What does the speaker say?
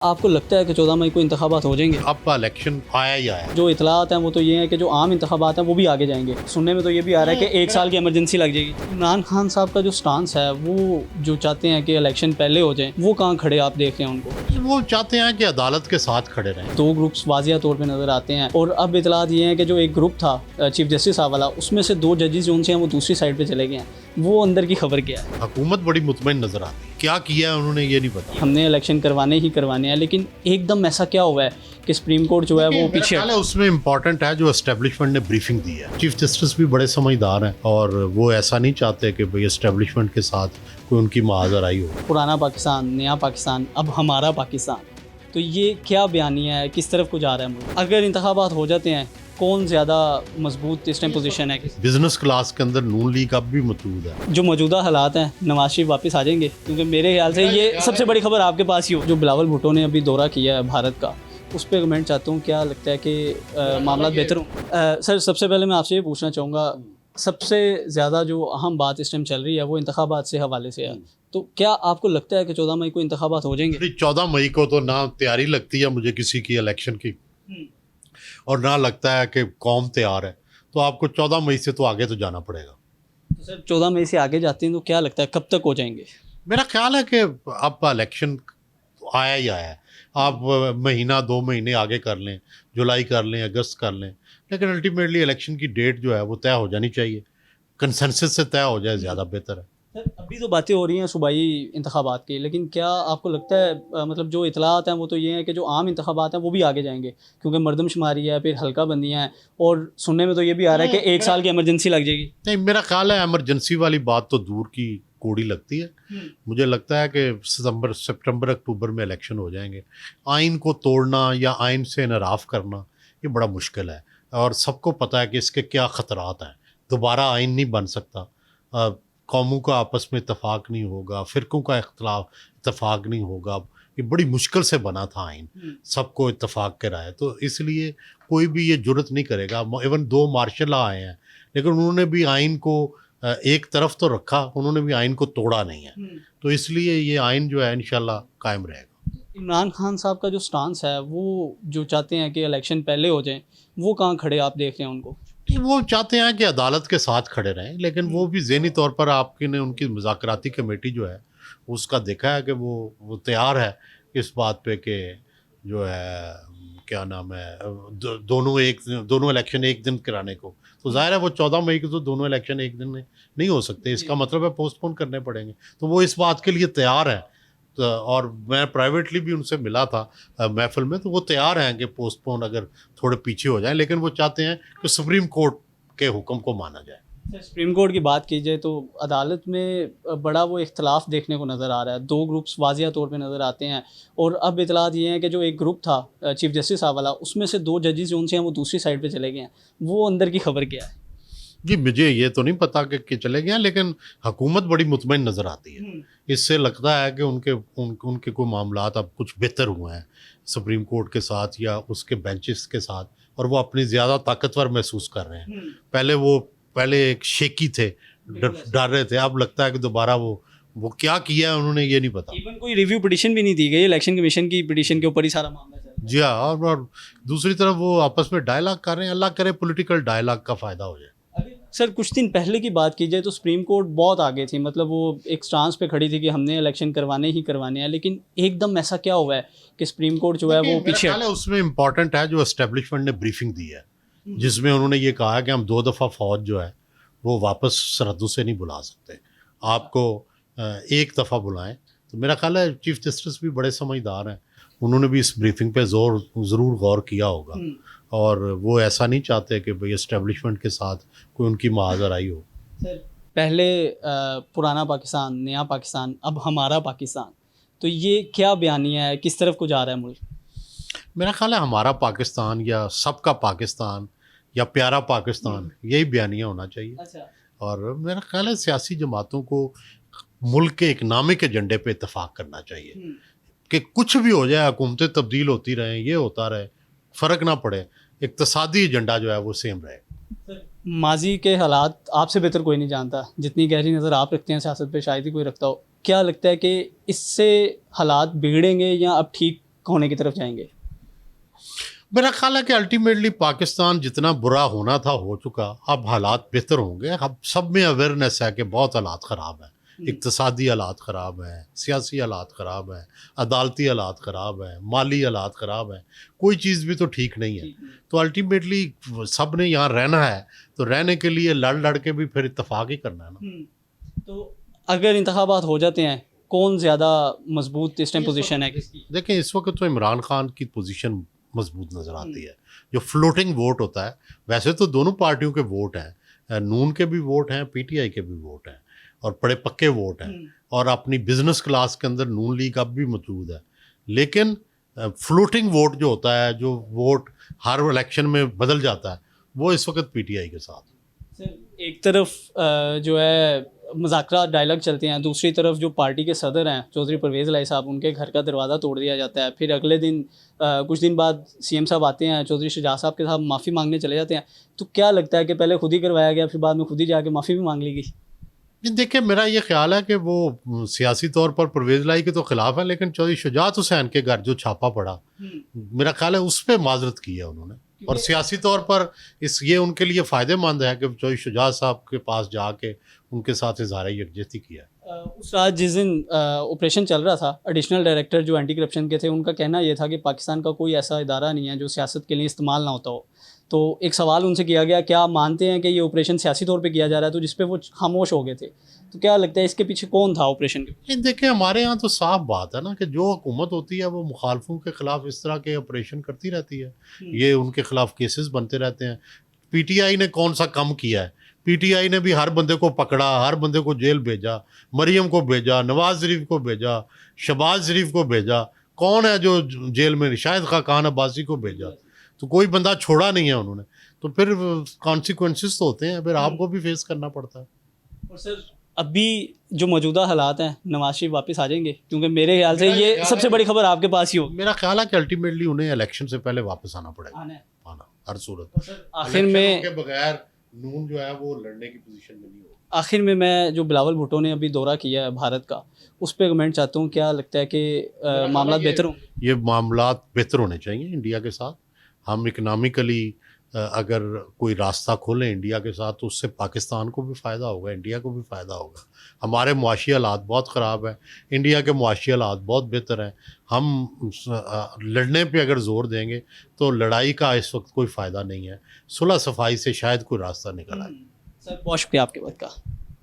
आपको लगता है कि 14 मई को इंतखाबात हो जाएंगे? अब इलेक्शन आया ही आया है। जो इतलात हैं वो तो ये है कि जो आम इंतखाबात हैं वो भी आगे जाएंगे। सुनने में तो ये भी आ रहा है कि 1 साल की इमरजेंसी लग जाएगी। इमरान खान साहब का जो स्टांस है वो जो चाहते हैं कि इलेक्शन पहले हो जाए, वो कहाँ खड़े आप देख रहे हैं उनको? वो चाहते हैं कि अदालत के साथ खड़े रहें। 2 ग्रुप्स वाजिया तौर पे नज़र आते हैं और अब इतलात ये हैं कि जो एक ग्रुप था चीफ जस्टिस साहब वाला, उसमें से 2 जजेस जो उनसे हैं वो दूसरी साइड पे चले गए हैं। वो अंदर की खबर क्या है? हुकूमत बड़ी मुतमईन नजर आती है, क्या किया है उन्होंने ये नहीं पता। हमने इलेक्शन करवाने ही करवाने हैं, लेकिन एकदम ऐसा क्या हुआ है कि सुप्रीम कोर्ट जो है वो पीछे है। उसमें इम्पोर्टेंट है जो एस्टेब्लिशमेंट ने ब्रीफिंग दी है। चीफ जस्टिस भी बड़े समझदार हैं और वो ऐसा नहीं चाहते कि भाई एस्टेब्लिशमेंट के साथ कोई उनकी महाजराई हो। पुराना पाकिस्तान, नया पाकिस्तान, अब हमारा पाकिस्तान, तो ये क्या बयानिया है? किस तरफ को जा रहा है मुल्क? अगर इंतखाबात हो जाते हैं, कौन ज़्यादा मजबूत इस टाइम पोजीशन है? बिजनेस क्लास के अंदर नून लीग अब भी मौजूद है। जो मौजूदा हालात हैं, नवाज शरीफ वापस आ जाएंगे? क्योंकि मेरे ख्याल से ये सबसे बड़ी खबर आपके पास ही हो। जो बिलावल भुट्टो ने अभी दौरा किया है भारत का, उस पर कमेंट चाहता हूँ। क्या लगता है कि मामला बेहतर हो? सर, सबसे पहले मैं आपसे ये पूछना चाहूँगा, सबसे ज़्यादा जो अहम बात इस टाइम चल रही है वो इंतखाबात से हवाले से है, तो क्या आपको लगता है कि 14 मई को इंतखाबात हो जाएंगे? 14 मई को तो ना तैयारी लगती है मुझे किसी की इलेक्शन की, और ना लगता है कि कौम तैयार है। तो आपको 14 मई से तो आगे तो जाना पड़ेगा। तो सर 14 मई से आगे जाते हैं तो क्या लगता है कब तक हो जाएंगे? मेरा ख्याल है कि अब इलेक्शन आया ही आया है। आप महीना 2 महीने आगे कर लें, जुलाई कर लें, अगस्त कर लें, लेकिन अल्टीमेटली इलेक्शन की डेट जो है वो तय हो जानी चाहिए। कंसेंसस से तय हो जाए ज़्यादा बेहतर है। सर, अभी तो बातें हो रही हैं सूबाई इंतखाबात की, लेकिन क्या आपको लगता है मतलब जो इतलात हैं वो तो ये हैं कि जो आम इंतखाबात हैं वो भी आगे जाएंगे, क्योंकि मरदमशुमारी है, फिर हल्का बंदियाँ हैं, और सुनने में तो ये भी आ रहा है कि 1 साल की इमरजेंसी लग जाएगी? नहीं, मेरा ख्याल है इमरजेंसी वाली बात तो दूर की कौड़ी लगती है। मुझे लगता है कि सितंबर अक्टूबर में इलेक्शन हो जाएंगे। आइन को तोड़ना या आइन से इनराफ करना ये बड़ा मुश्किल है, और सबको पता है कि इसके क्या ख़तरात हैं। दोबारा आइन नहीं बन सकता, कौमों का आपस में इतफाक़ नहीं होगा, फ़िरक़ों का इतफाक़ नहीं होगा। ये बड़ी मुश्किल से बना था आइन, सबको इतफाक़ के राय, तो इसलिए कोई भी ये जुर्रत नहीं करेगा। इवन 2 मार्शल लॉ आए हैं, लेकिन उन्होंने भी आइन को एक तरफ तो रखा, उन्होंने भी आइन को तोड़ा नहीं है। तो इसलिए ये आइन जो है इंशाल्लाह कायम रहेगा। इमरान खान साहब का जो स्टांस है वो जो चाहते हैं कि इलेक्शन पहले हो जाए, वो कहाँ खड़े आप देख रहे हैं उनको? वो चाहते हैं कि अदालत के साथ खड़े रहें, लेकिन वो भी ज़हनी तौर पर आपकी ने उनकी मुज़ाकराती कमेटी जो है उसका देखा है कि वो तैयार है इस बात पे कि जो है क्या नाम है दोनों इलेक्शन एक दिन कराने को। तो ज़ाहिर है वो 14 मई को तो दोनों इलेक्शन एक दिन में नहीं हो सकते, इसका मतलब है पोस्टपोन करने पड़ेंगे। तो वो इस बात के लिए तैयार है। तो और मैं प्राइवेटली भी उनसे मिला था महफिल में, तो वो तैयार हैं कि पोस्टपोन अगर थोड़े पीछे हो जाए, लेकिन वो चाहते हैं कि सुप्रीम कोर्ट के हुक्म को माना जाए। सुप्रीम कोर्ट की बात की जाए तो अदालत में बड़ा वो इख्तलाफ देखने को नज़र आ रहा है। 2 ग्रुप्स वाजिया तौर पे नज़र आते हैं और अब इतलात ये हैं कि जो एक ग्रुप था चीफ जस्टिस साहब वाला, उसमें से 2 जजेस जो उनसे हैं वो दूसरी साइड पे चले गए हैं। वो अंदर की खबर क्या है? जी, मुझे ये तो नहीं पता कि चले गए हैं, लेकिन हुकूमत बड़ी मुतमईन नज़र आती है। इससे लगता है कि उनके कोई मामलात अब कुछ बेहतर हुए हैं सुप्रीम कोर्ट के साथ या उसके बेंचेस के साथ, और वो अपनी ज़्यादा ताकतवर महसूस कर रहे हैं। पहले एक शेकी थे, डर रहे थे, अब लगता है कि दोबारा वो क्या किया है उन्होंने ये नहीं पता। इवन कोई रिव्यू पिटीशन भी नहीं दी गई, इलेक्शन कमीशन की पिटीशन के ऊपर ही सारा मामला चल रहा है। जी हाँ, और दूसरी तरफ वो आपस में डायलॉग कर रहे हैं। अल्लाह करे पॉलिटिकल डायलॉग का फ़ायदा हो जाए। सर, कुछ दिन पहले की बात की जाए तो सुप्रीम कोर्ट बहुत आगे थी, मतलब वो एक स्टांस पे खड़ी थी कि हमने इलेक्शन करवाने ही करवाने हैं, लेकिन एकदम ऐसा क्या हुआ है कि सुप्रीम कोर्ट जो है वो पीछे? उसमें इम्पोर्टेंट है जो एस्टेब्लिशमेंट ने ब्रीफिंग दी है, जिसमें उन्होंने ये कहा है कि हम 2 दफ़ा फ़ौज जो है वो वापस सरहदों से नहीं बुला सकते, आपको एक दफ़ा बुलाएं। तो मेरा ख्याल है चीफ जस्टिस भी बड़े समझदार हैं, उन्होंने भी इस ब्रीफिंग पे ज़रूर गौर किया होगा, और वो ऐसा नहीं चाहते कि भाई एस्टेब्लिशमेंट के साथ कोई उनकी महाजराई हो। सर, पहले पुराना पाकिस्तान, नया पाकिस्तान, अब हमारा पाकिस्तान, तो ये क्या बयानिया है? किस तरफ को जा रहा है मुल्क? मेरा ख्याल है हमारा पाकिस्तान या सबका पाकिस्तान या प्यारा पाकिस्तान, यही बयानिया होना चाहिए। अच्छा। और मेरा ख्याल है सियासी जमातों को मुल्क के इकनॉमिक एजेंडे पे इत्तेफाक करना चाहिए कि कुछ भी हो जाए, हुकूमतें तब्दील होती रहें, ये होता रहे, फ़र्क ना पड़े, इक़्तिसादी एजेंडा जो है वो सेम रहे। माजी के हालात आपसे बेहतर कोई नहीं जानता, जितनी गहरी नज़र आप रखते हैं सियासत पे शायद ही कोई रखता हो। क्या लगता है कि इससे हालात बिगड़ेंगे या अब ठीक होने की तरफ जाएंगे? मेरा ख्याल है कि अल्टीमेटली पाकिस्तान जितना बुरा होना था हो चुका, अब हालात बेहतर होंगे। अब सब में अवेयरनेस है कि बहुत हालात ख़राब हैं, इक्तसादी हालात ख़राब हैं, सियासी हालात ख़राब हैं, अदालती हालात ख़राब हैं, माली हालात ख़राब हैं, कोई चीज़ भी तो ठीक नहीं है। तो अल्टीमेटली सब ने यहाँ रहना है, तो रहने के लिए लड़ लड़ के भी फिर इत्तेफाक ही करना है ना। तो अगर इंतखाबात हो जाते हैं, कौन ज़्यादा मजबूत इस टाइम पोजीशन है किसकी? देखें, इस वक्त तो इमरान खान की पोजीशन मजबूत नज़र आती है। जो फ्लोटिंग वोट होता है, वैसे तो दोनों पार्टियों के वोट हैं, नून के भी वोट हैं, पीटीआई के भी वोट हैं, और बड़े पक्के वोट हैं, और अपनी बिजनेस क्लास के अंदर नून लीग अब भी मौजूद है। लेकिन फ्लोटिंग वोट जो होता है, जो वोट हर इलेक्शन में बदल जाता है, वो इस वक्त पीटीआई के साथ। सर, एक तरफ जो है मज़ाकरा डायलॉग चलते हैं, दूसरी तरफ जो पार्टी के सदर हैं चौधरी परवेज़ लाई साहब, उनके घर का दरवाज़ा तोड़ दिया जाता है। फिर अगले दिन कुछ दिन बाद सीएम साहब आते हैं, चौधरी शुजात साहब के साथ माफ़ी मांगने चले जाते हैं। तो क्या लगता है कि पहले खुद ही करवाया गया, फिर बाद में खुद ही जाके माफ़ी भी मांग ली गई? देखिए, मेरा ये ख्याल है कि वो सियासी तौर पर परवेज़ लाई के तो खिलाफ है, लेकिन चौधरी शुजात हुसैन के घर जो छापा पड़ा, मेरा ख्याल है उस पर माजरत की है उन्होंने। और सियासी तौर पर ये उनके लिए फ़ायदेमंद है कि चौधरी शुजात साहब के पास जाके उनके साथ इजहार यकजहती किया है। उस रात जिस दिन ऑपरेशन चल रहा था, एडिशनल डायरेक्टर जो एंटी करप्शन के थे, उनका कहना ये था कि पाकिस्तान का कोई ऐसा इदारा नहीं है जो सियासत के लिए इस्तेमाल ना होता हो। तो एक सवाल उनसे किया गया, क्या आप मानते हैं कि ये ऑपरेशन सियासी तौर पे किया जा रहा है? तो जिस पे वो खामोश हो गए थे। तो क्या लगता है इसके पीछे कौन था ऑपरेशन के? देखिए, हमारे यहाँ तो साफ बात है ना कि जो हुकूमत होती है वो मुखालफों के ख़िलाफ़ इस तरह के ऑपरेशन करती रहती है, ये उनके ख़िलाफ़ केसेस बनते रहते हैं। पीटीआई ने कौन सा कम किया है? पीटीआई ने भी हर बंदे को पकड़ा, हर बंदे को जेल भेजा, मरियम को भेजा, नवाज शरीफ को भेजा, शहबाज शरीफ को भेजा। कौन है जो जेल में? शायद खान अब्बासी को भेजा। तो कोई बंदा छोड़ा नहीं है उन्होंने। तो फिर कॉन्सिक्वेंसेस तो होते हैं, फिर आपको भी फेस करना पड़ता है। और सर, अभी जो मौजूदा हालात हैं, नवाज शरीफ वापस आ जाएंगे? क्योंकि मेरे ख्याल से ये सबसे बड़ी खबर आपके पास ही होगी। मेरा ख्याल है कि अल्टीमेटली उन्हें इलेक्शन से पहले वापस आना पड़ेगा, आना हर सूरत। आखिर में के बगैर नून जो है वो लड़ने की पोजीशन में नहीं होगी। आखिर में मैं जो बिलावल भुट्टो ने अभी दौरा किया है भारत का, उस पर कमेंट चाहता हूँ। क्या लगता है कि मामला बेहतर हो? ये मामला बेहतर होने चाहिए इंडिया के साथ। हम इकनॉमिकली अगर कोई रास्ता खोलें इंडिया के साथ, तो उससे पाकिस्तान को भी फ़ायदा होगा, इंडिया को भी फ़ायदा होगा। हमारे मुआशी हालात बहुत ख़राब हैं, इंडिया के मुआशी हालात बहुत बेहतर हैं। हम लड़ने पे अगर ज़ोर देंगे तो लड़ाई का इस वक्त कोई फ़ायदा नहीं है। सुलह सफाई से शायद कोई रास्ता निकल आए। सर, बहुत शुक्रिया आपके वक्त का।